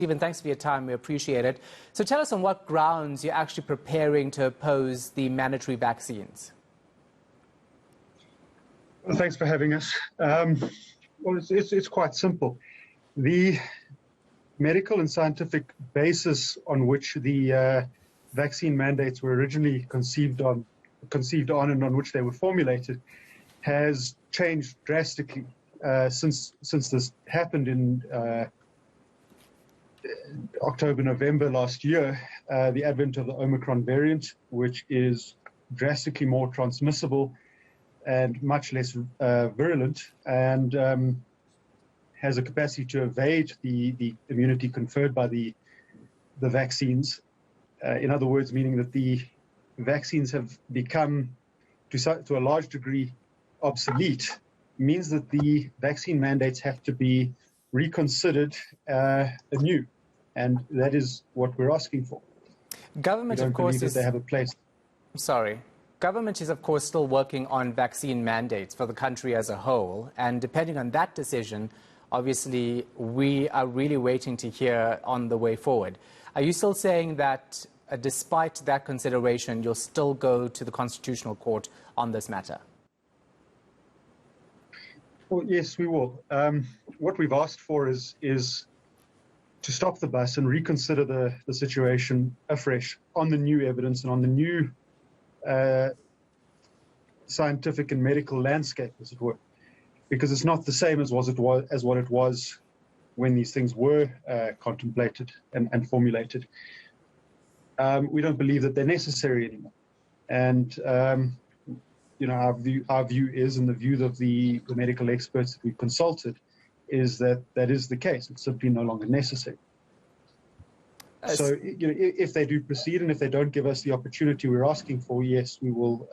Stephen, thanks for your time. We appreciate it. So tell us on what grounds you're actually preparing to oppose the mandatory vaccines. Well, thanks for having us. Well, it's quite simple. The medical and scientific basis on which the vaccine mandates were originally conceived on and on which they were formulated has changed drastically since this happened in October, November last year. The advent of the Omicron variant, which is drastically more transmissible and much less virulent, and has a capacity to evade the immunity conferred by the vaccines. In other words, meaning that the vaccines have become, to a large degree, obsolete, means that the vaccine mandates have to be reconsidered anew. And that is what we're asking for. Government, of course, that they have a place. Government is, of course, still working on vaccine mandates for the country as a whole. And depending on that decision, obviously, we are really waiting to hear on the way forward. Are you still saying that despite that consideration, you'll still go to the Constitutional Court on this matter? Well, yes, we will. What we've asked for is to stop the bus and reconsider the situation afresh on the new evidence and on the new scientific and medical landscape, as it were, because it's not the same as what it was when these things were contemplated and formulated. We don't believe that they're necessary anymore, and our view is, and the view of the medical experts that we consulted, is that is the case. It's simply no longer necessary. So, if they do proceed and if they don't give us the opportunity we're asking for, yes, we will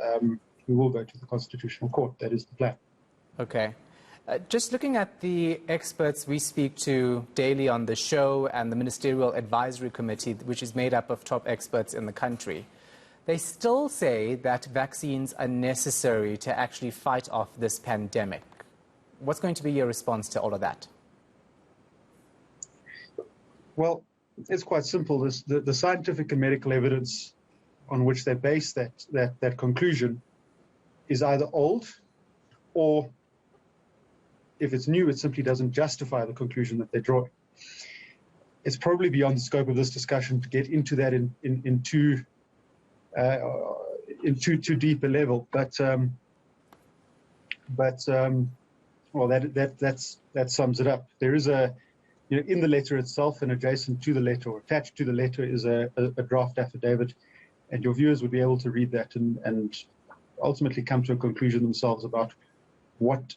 go to the Constitutional Court. That is the plan. Okay. Just looking at the experts we speak to daily on the show and the Ministerial Advisory Committee, which is made up of top experts in the country, they still say that vaccines are necessary to actually fight off this pandemic. What's going to be your response to all of that? Well, it's quite simple. The scientific and medical evidence on which they base that conclusion is either old, or if it's new, it simply doesn't justify the conclusion that they're drawing. It's probably beyond the scope of this discussion to get into that in too deep a level, but well, that sums it up. There is in the letter itself and adjacent to the letter or attached to the letter is a draft affidavit, and your viewers would be able to read that and ultimately come to a conclusion themselves about what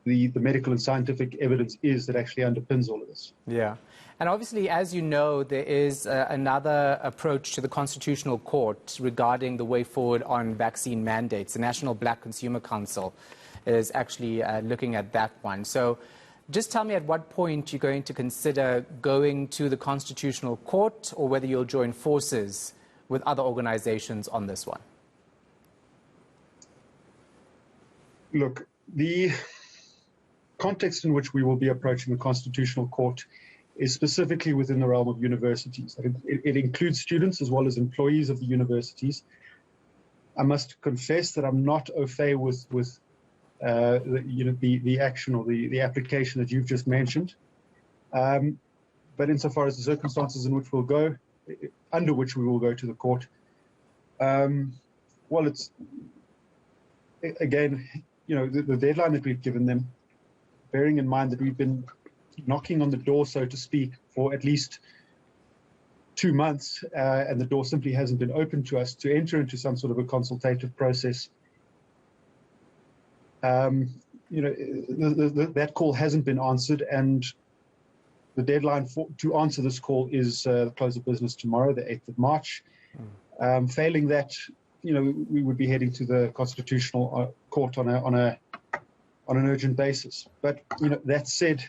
the medical and scientific evidence is that actually underpins all of this. Yeah. And obviously, as you know, there is another approach to the Constitutional Court regarding the way forward on vaccine mandates. The National Black Consumer Council is actually looking at that one. So just tell me at what point you're going to consider going to the Constitutional Court, or whether you'll join forces with other organizations on this one. Look, the context in which we will be approaching the Constitutional Court is specifically within the realm of universities. It includes students as well as employees of the universities. I must confess that I'm not au fait with the action or the application that you've just mentioned. But insofar as the circumstances in which under which we will go to the court, well, it's again, the deadline that we've given them, bearing in mind that we've been knocking on the door, so to speak, for at least 2 months, and the door simply hasn't been open to us to enter into some sort of a consultative process. That call hasn't been answered, and the deadline to answer this call is the close of business tomorrow, the 8th of March. Failing that, we would be heading to the Constitutional Court on an urgent basis. But that said,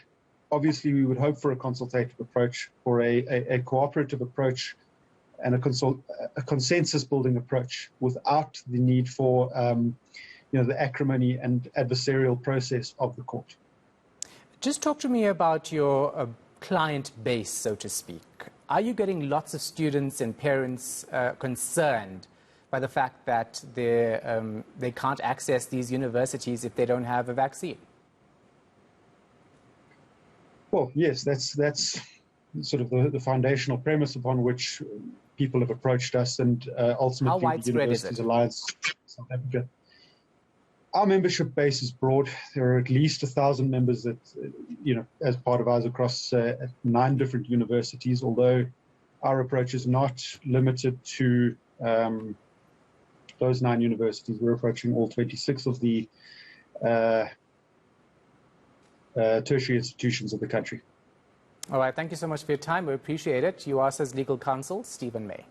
obviously we would hope for a consultative approach, for a cooperative approach, and a consensus-building approach without the need for the acrimony and adversarial process of the court. Just talk to me about your client base, so to speak? Are you getting lots of students and parents concerned by the fact that they can't access these universities if they don't have a vaccine? Well, yes, that's sort of the foundational premise upon which people have approached us, and ultimately How widespread the is it? Universities Alliance South Africa. Our membership base is broad. There are at least 1,000 members that, as part of ours across 9 different universities, although our approach is not limited to those 9 universities. We're approaching all 26 of the tertiary institutions of the country. All right, thank you so much for your time. We appreciate it. UASA's legal counsel, Stephen May.